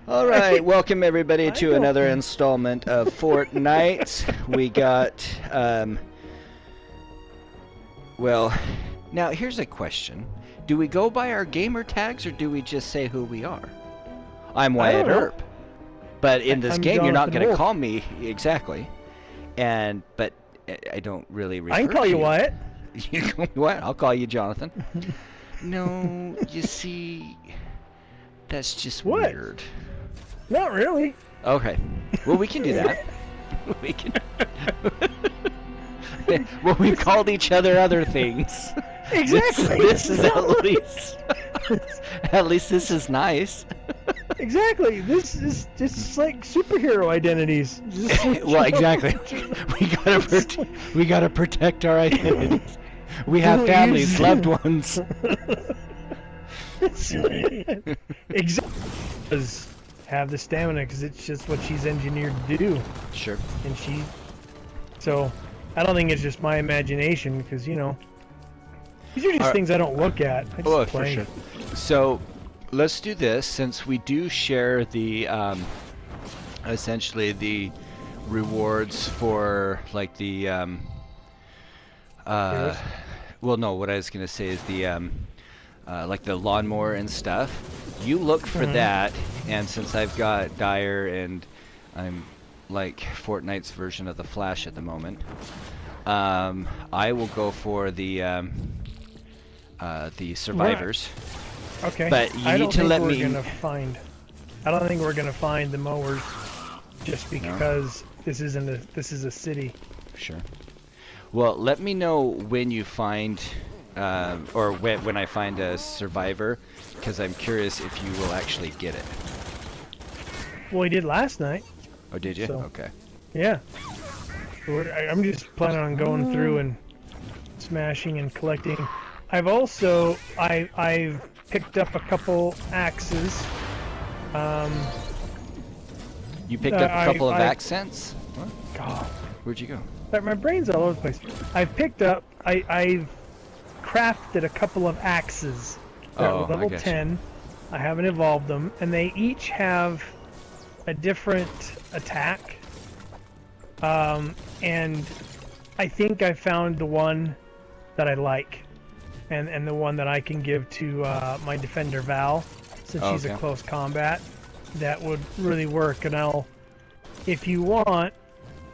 All right, welcome everybody to another installment of Fortnite. We got, well, now here's a question. Do we go by our gamer tags or do we just say who we are? I'm Wyatt Earp. But in this game, you're not going to call me exactly. But I don't really refer to you. I can call you Wyatt. You call me Wyatt? I'll call you Jonathan. No, you see, that's just weird. Not really. Okay. Well, we can do that. We can. Well, we've called each other other things. Exactly. This is at least. At least this is nice. Exactly. This is just like superhero identities. Well, exactly. We gotta protect our identities. We have families, loved ones. Exactly. Have the stamina because it's just what she's engineered to do. Sure. And so I don't think it's just my imagination because these are just things I don't look at. I just play. For sure. So let's do this since we do share the essentially the rewards for like the well, no, what I was gonna say is the like the lawnmower and stuff. You look for that, and since I've got Dire and I'm like Fortnite's version of the Flash at the moment, I will go for the survivors. Right. Okay. But you need to let me. I don't think we're gonna find the mowers, just because this is a city. Sure. Well, let me know when you find. Or when I find a survivor, because I'm curious if you will actually get it. Well, we did last night. Oh, did you? So, okay. Yeah. I'm just planning on going through and smashing and collecting. I've picked up a couple axes. You picked up a couple of accents? What? God. Where'd you go? My brain's all over the place. I've crafted a couple of axes. They're level 10. I haven't evolved them, and they each have a different attack. And I think I found the one that I like, and the one that I can give to my defender Val, since she's a close combat. That would really work. And if you want,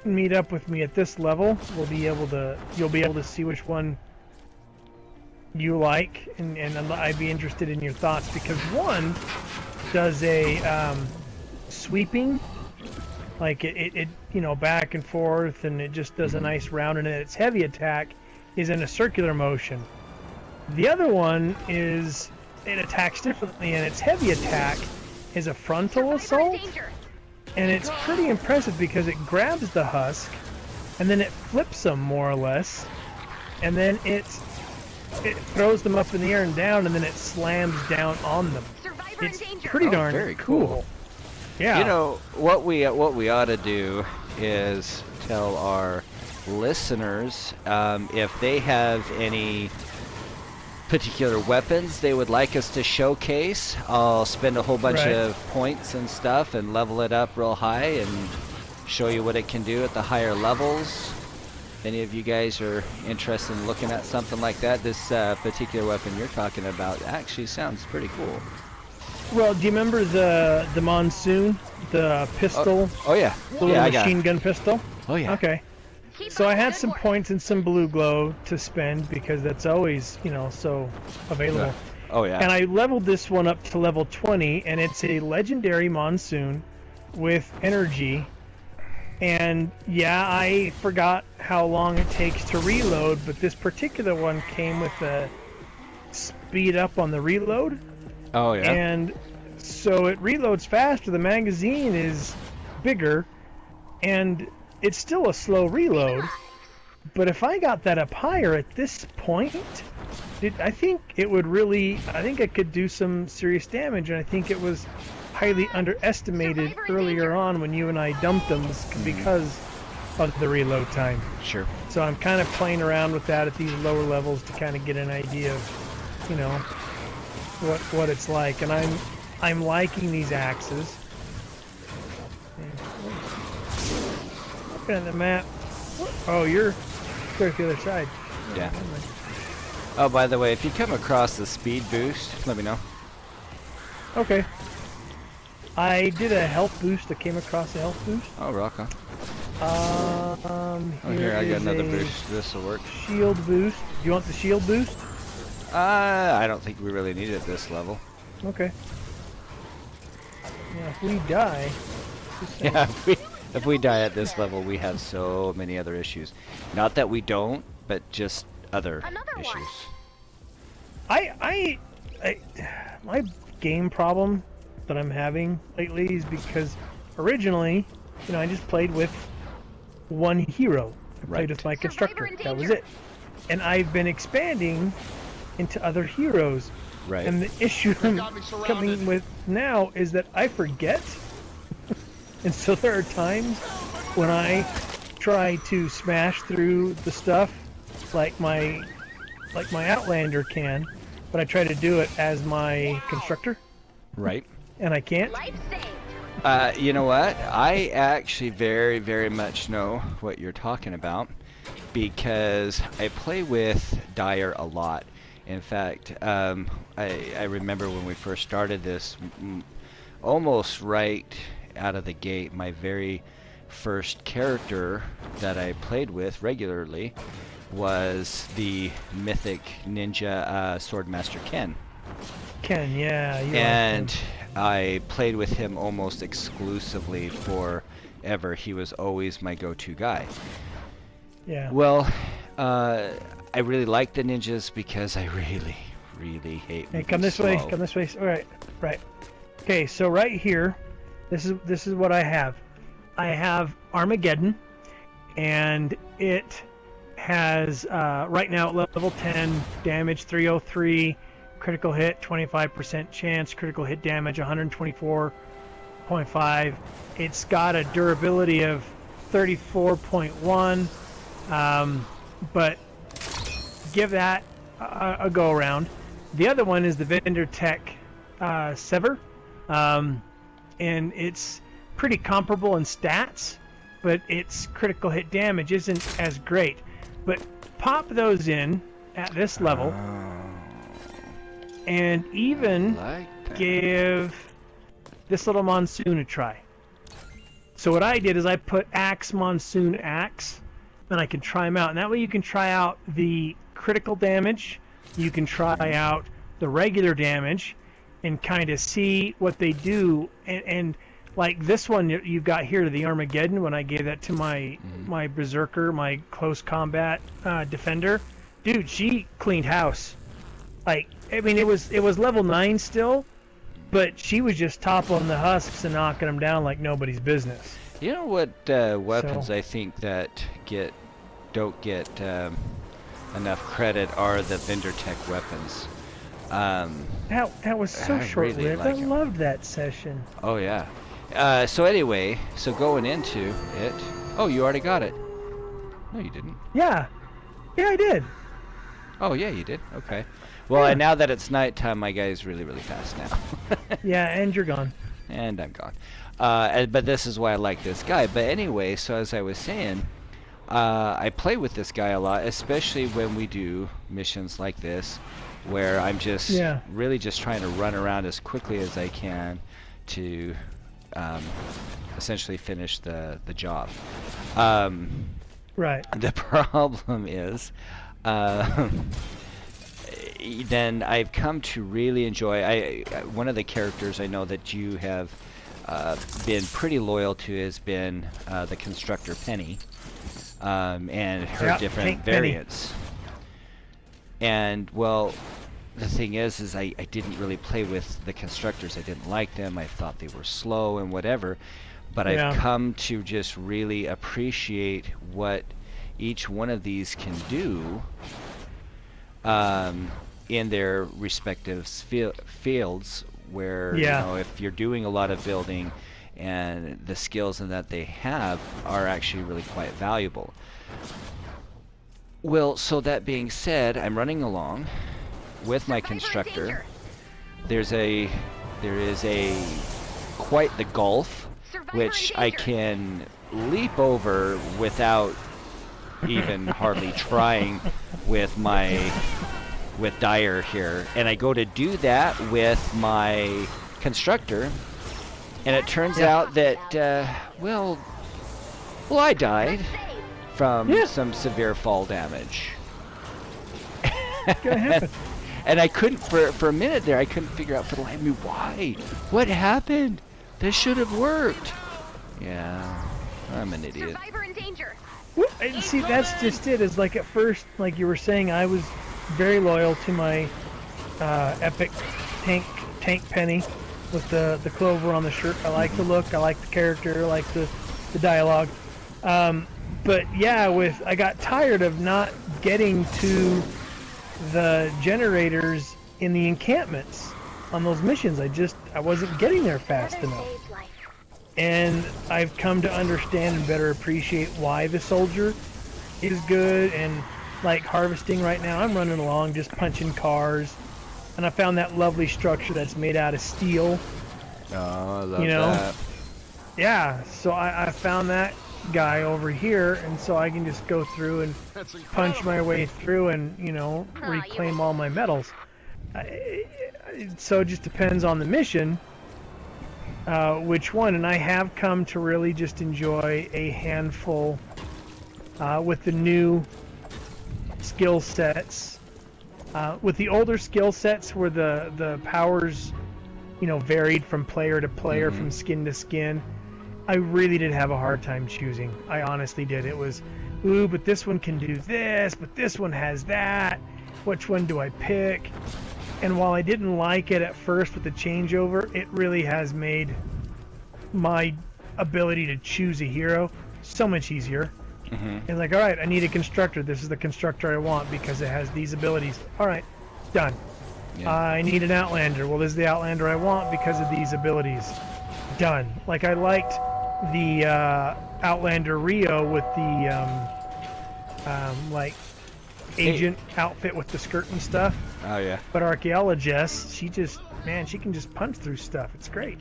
meet up with me at this level. You'll be able to see which one you like, and I'd be interested in your thoughts, because one does a sweeping, like it back and forth, and it just does a nice round, and its heavy attack is in a circular motion. The other one it attacks differently, and its heavy attack is a frontal assault, and it's pretty impressive because it grabs the husk and then it flips them more or less, and then it throws them up in the air and down, and then it slams down on them. It's pretty darn very cool. Yeah. You know what we ought to do is tell our listeners if they have any particular weapons they would like us to showcase. I'll spend a whole bunch of points and stuff and level it up real high and show you what it can do at the higher levels. Any of you guys are interested in looking at something like that? This particular weapon you're talking about actually sounds pretty cool. Well, do you remember the monsoon, the pistol? Oh yeah. The little machine gun pistol? Oh yeah. Okay. So I had some points and some blue glow to spend because that's always, so available. Oh yeah. And I leveled this one up to level 20, and it's a legendary monsoon with energy. And yeah, I forgot how long it takes to reload, but this particular one came with a speed up on the reload. Oh yeah. And so it reloads faster, the magazine is bigger, and it's still a slow reload. But if I got that up higher at this point, I think it could do some serious damage, and I think it was highly underestimated earlier on when you and I dumped them because of the reload time. Sure. So I'm kind of playing around with that at these lower levels to kind of get an idea of, what it's like. And I'm liking these axes. Looking at the map. Oh, you're clear to the other side. Yeah. Oh, by the way, if you come across the speed boost, let me know. Okay. I did a health boost. I came across a health boost. Oh, rock on. Here I got another boost. This will work. Shield boost. You want the shield boost? I don't think we really need it at this level. Okay. Yeah, if we die. Yeah, if we die at this level, we have so many other issues. Not that we don't, but just other issues. My game problem that I'm having lately is because originally, I just played with one hero. I played with my constructor. That was it. And I've been expanding into other heroes. Right. And the issue I'm coming with now is that I forget. And so there are times when I try to smash through the stuff like my Outlander can, but I try to do it as my constructor. Right. And I can't. You know what? I actually very, very much know what you're talking about because I play with Dyer a lot. In fact, I remember when we first started this, almost right out of the gate, my very first character that I played with regularly was the mythic ninja Swordmaster Ken. Ken, yeah. And I played with him almost exclusively forever. He was always my go-to guy. Yeah. Well, I really like the ninjas because I really, really hate. Hey, come this way. Come this way. All right. Right. Okay. So right here, this is what I have. I have Armageddon, and it has right now at level 10 damage 303, critical hit 25% chance, critical hit damage 124.5. It's got a durability of 34.1, but give that a go around. The other one is the Vendor Tech Sever, and it's pretty comparable in stats, but its critical hit damage isn't as great. But pop those in at this level, and even give this little Monsoon a try. So what I did is I put Axe, Monsoon, Axe, and I can try them out. And that way you can try out the critical damage, you can try out the regular damage, and kind of see what they do. And like this one you've got here, the Armageddon, when I gave that to my Berserker, my close combat defender, dude, she cleaned house. Like, I mean, it was level 9 still, but she was just toppling the husks and knocking them down like nobody's business. You know what weapons I think that don't get enough credit are the Vendor Tech weapons. That was so short-lived. Really like I loved that session. Oh yeah. So anyway, going into it. Oh, you already got it. No, you didn't. Yeah, I did. Oh yeah, you did. Okay. Well, Yeah. and now that it's nighttime, my guy's really, really fast now. Yeah, and you're gone. And I'm gone. But this is why I like this guy. But anyway, so as I was saying, I play with this guy a lot, especially when we do missions like this, where I'm just really just trying to run around as quickly as I can to essentially finish the job. Right. The problem is, then I've come to really enjoy. One of the characters I know that you have been pretty loyal to has been the Constructor Penny, and her different variants. And well, the thing is I didn't really play with the Constructors. I didn't like them. I thought they were slow and whatever. But I've come to just really appreciate what each one of these can do in their respective fields, where you know, if you're doing a lot of building, and the skills that they have are actually really quite valuable. Well, so that being said, I'm running along with my Constructor. There is a quite the gulf, which I can leap over without even hardly trying with Dyer here, and I go to do that with my constructor, and it turns out that well, I died from some severe fall damage. It's gonna happen. And I couldn't, for a minute there, I couldn't figure out for the life of me why. What happened? This should have worked. Yeah, I'm an idiot. Survivor in danger. Well, and see, that's just it. Is like at first, like you were saying, I was very loyal to my epic tank penny with the clover on the shirt. I like the look. I like the character. I like the dialogue. But yeah, I got tired of not getting to the generators in the encampments on those missions. I wasn't getting there fast enough. And I've come to understand and better appreciate why the soldier is good. And like harvesting right now, I'm running along just punching cars, and I found that lovely structure that's made out of steel. Oh, I love that. Yeah, so I found that guy over here, and so I can just go through and punch my way through and, reclaim all my medals. So it just depends on the mission, which one, and I have come to really just enjoy a handful with the new skill sets. With the older skill sets where the powers, varied from player to player, from skin to skin, I really did have a hard time choosing. I honestly did. It was, ooh, but this one can do this, but this one has that. Which one do I pick? And while I didn't like it at first with the changeover, it really has made my ability to choose a hero so much easier. And like, all right, I need a constructor. This is the constructor I want because it has these abilities. All right, done. I need an outlander. Well, this is the outlander I want because of these abilities. Done. Like, I liked the Outlander Rio with the agent outfit with the skirt and stuff. Oh yeah. But Archaeologist, she can just punch through stuff. It's great.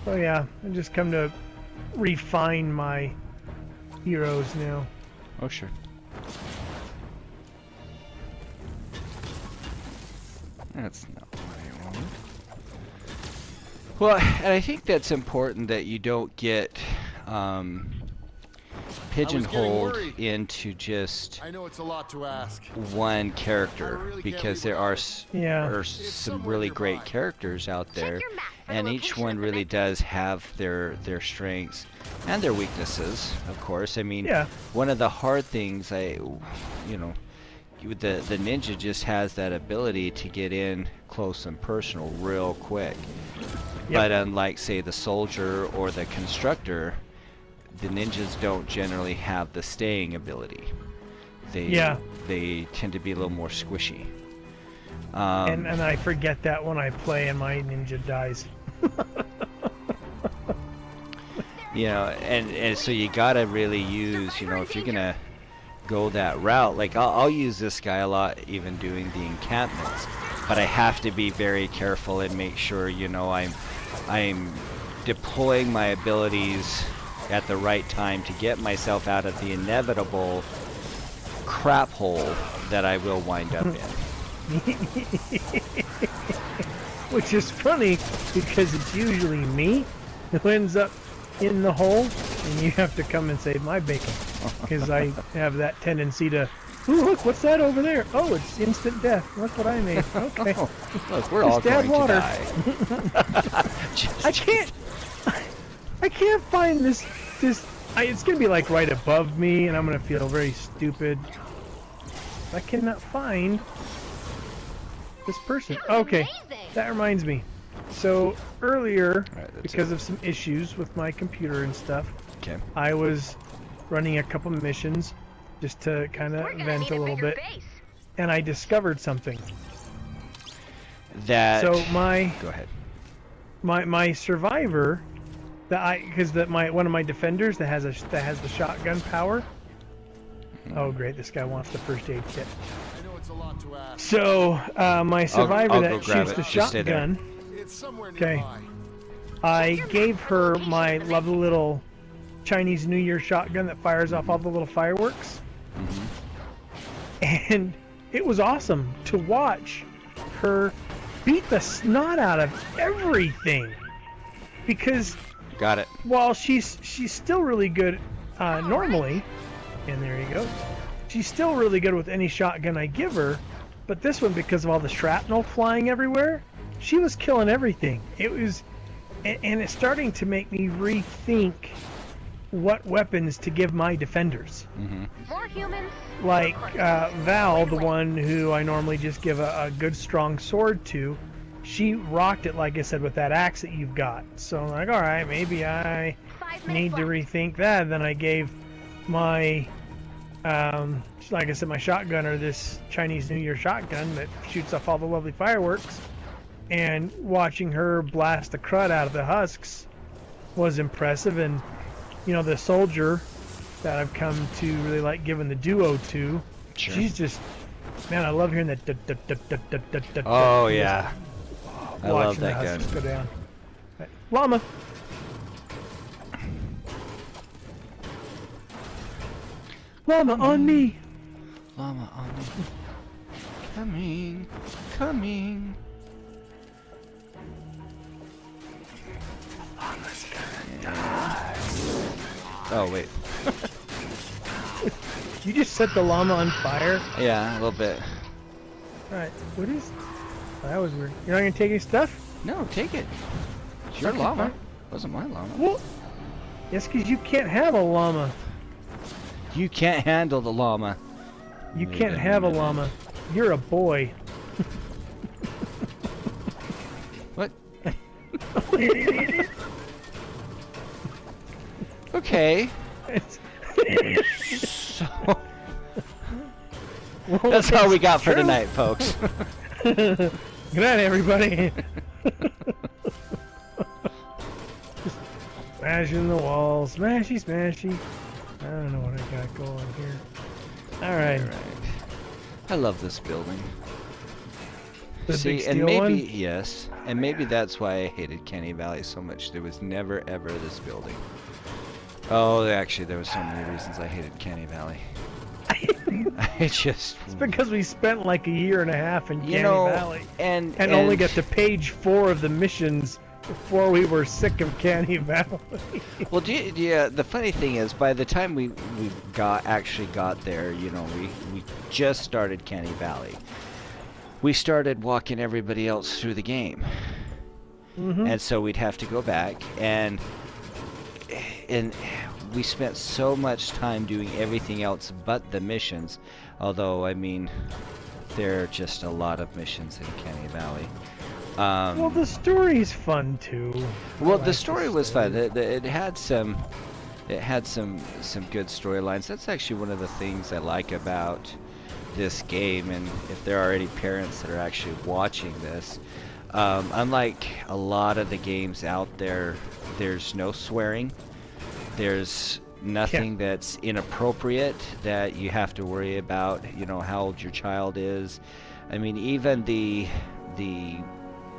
So yeah, I just come to refine my heroes now. Oh sure. That's not what I wanted. Well, and I think that's important that you don't get pigeonholed into just I know it's a lot to ask. one character, because there are some really great characters out there, and each one really does have their strengths and their weaknesses, of course. I mean, one of the hard things, the ninja just has that ability to get in close and personal real quick. But unlike, say, the soldier or the constructor, the ninjas don't generally have the staying ability. They tend to be a little more squishy. And I forget that when I play and my ninja dies. And so you gotta really use, if you're gonna go that route, like I'll use this guy a lot even doing the encampments, but I have to be very careful and make sure, I'm deploying my abilities at the right time to get myself out of the inevitable crap hole that I will wind up in. Which is funny because it's usually me who ends up in the hole, and you have to come and save my bacon, because I have that tendency to, ooh, look, what's that over there? Oh, it's instant death. Look what I made. Okay. Look, we're all going to die. I can't find this. It's gonna be like right above me, and I'm gonna feel very stupid. I cannot find this person. Okay, that reminds me. So earlier, because of some issues with my computer and stuff, I was running a couple missions just to kind of vent a little bit, and I discovered something. Go ahead. My survivor, one of my defenders that has the shotgun power. Oh great, this guy wants the first aid kit. I know it's a lot to ask. So my survivor I'll that shoots the shotgun. It's somewhere nearby. I gave her my lovely little Chinese New Year shotgun that fires off all the little fireworks. And it was awesome to watch her beat the snot out of everything. Because Got it. while she's still really good normally, and there you go, she's still really good with any shotgun I give her, but this one, because of all the shrapnel flying everywhere, she was killing everything. It was, and it's starting to make me rethink what weapons to give my defenders. More humans. Like Val, the one who I normally just give a good strong sword to, she rocked it, like I said, with that axe that you've got. So I'm like, all right, maybe I 5 minutes need to left. rethink that. Then I gave my, like I said, my shotgunner this Chinese New Year shotgun that shoots off all the lovely fireworks. And watching her blast the crud out of the husks was impressive. And, you know, the soldier that I've come to really like giving the duo to, Sure. she's just, man, I love hearing that. Oh yeah. I love Watching the that husks gun. go down. Right. Llama. Llama on me. Llama on me. Coming. Coming. Oh wait. You just set the llama on fire. Yeah, a little bit. Alright, what is... Oh, that was weird. You're not gonna take any stuff? No, take it. It's your Okay, llama. fine. Wasn't my llama. Well, yes, because you can't have a llama. You can't handle the llama. You Wait can't a have a minute. llama. You're a boy. What? Okay. It's- So Well, that's all we got for true. tonight, folks. Good night, everybody. Just smashing the walls. Smashy, smashy. I don't know what I got going here. Alright. Alright. I love this building. The See, big and steel maybe one? yes, and maybe that's why I hated Canny Valley so much. There was never ever this building. Oh, actually, there were so many reasons I hated Canny Valley. I just, It's because we spent like a year and a half in you Canny know, Valley. and Only got to page 4 of the missions before we were sick of Canny Valley. Well, yeah. The funny thing is, by the time we actually got there, you know, we just started Canny Valley. We started walking everybody else through the game, and so we'd have to go back and we spent so much time doing everything else but the missions. Although, I mean, there are just a lot of missions in Canny Valley. Well, the story's fun too. Well, I the like story was fun. It had some good storylines. That's actually one of the things I like about this game. And if there are any parents that are actually watching this, unlike a lot of the games out there, there's no swearing. There's nothing that's inappropriate that you have to worry about. You know, how old your child is. I mean, even the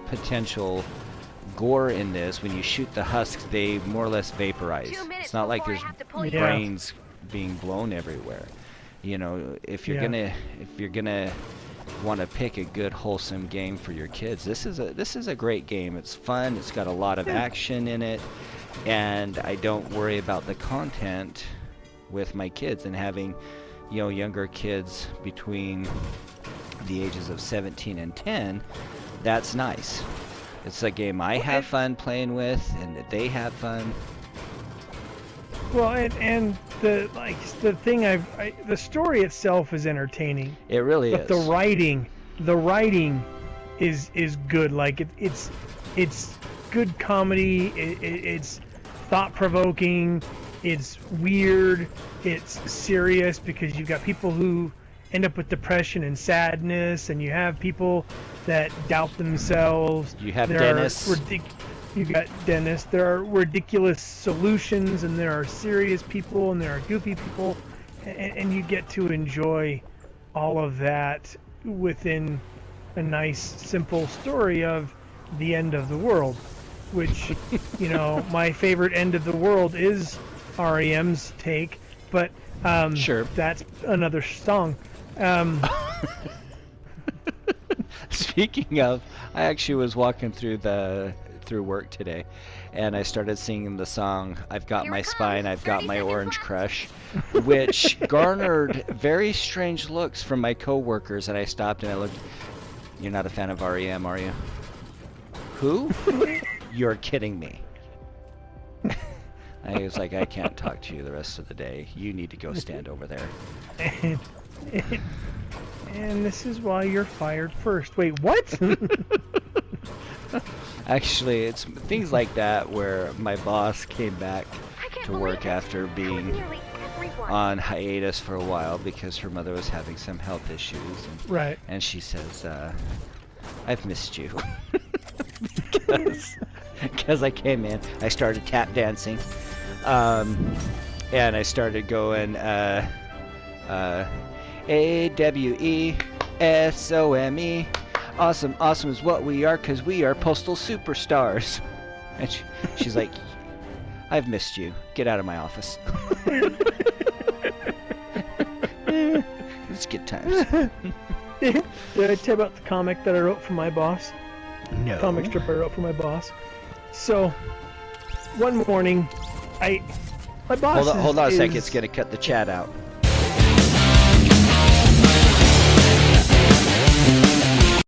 potential gore in this, when you shoot the husks, they more or less vaporize. 2 minutes It's not like before I there's have to pull you Yeah. brains being blown everywhere. You know, if you're Yeah. gonna want to pick a good wholesome game for your kids, this is a great game. It's fun. It's got a lot of action in it, and I don't worry about the content with my kids. And having, you know, younger kids between the ages of 17 and 10, that's nice. It's a game I have fun playing with, and that they have fun. Well, and the thing the story itself is entertaining, It really but is. the writing is good. Like it's good comedy. It's thought provoking. It's weird. It's serious because you've got people who end up with depression and sadness, and you have people that doubt themselves. You have There Dennis. are you got Dennis. There are ridiculous solutions, and there are serious people, and there are goofy people, and you get to enjoy all of that within a nice, simple story of the end of the world. which, you know, my favorite end of the world is REM's take, but Sure. that's another song. Speaking of, I actually was walking through work today, and I started singing the song "I've Got My Spine, I've Got My Orange Crush," which garnered very strange looks from my coworkers. And I stopped and I looked. You're not a fan of REM, are you? Who? You're kidding me. I was like, I can't talk to you the rest of the day. You need to go stand over there. And this is why you're fired first. Wait, what? Actually, it's things like that where my boss came back to work after being on hiatus for a while because her mother was having some health issues. And, right. And she says, I've missed you. Because I came in, I started tap dancing. And I started going, AWESOME. Awesome, awesome is what we are, because we are postal superstars. And she's like, I've missed you. Get out of my office. It's good times. Did I tell you about the comic that I wrote for my boss? No. Comic strip I wrote for my boss. So, one morning, my boss Hold on a second. is- It's going to cut the chat out.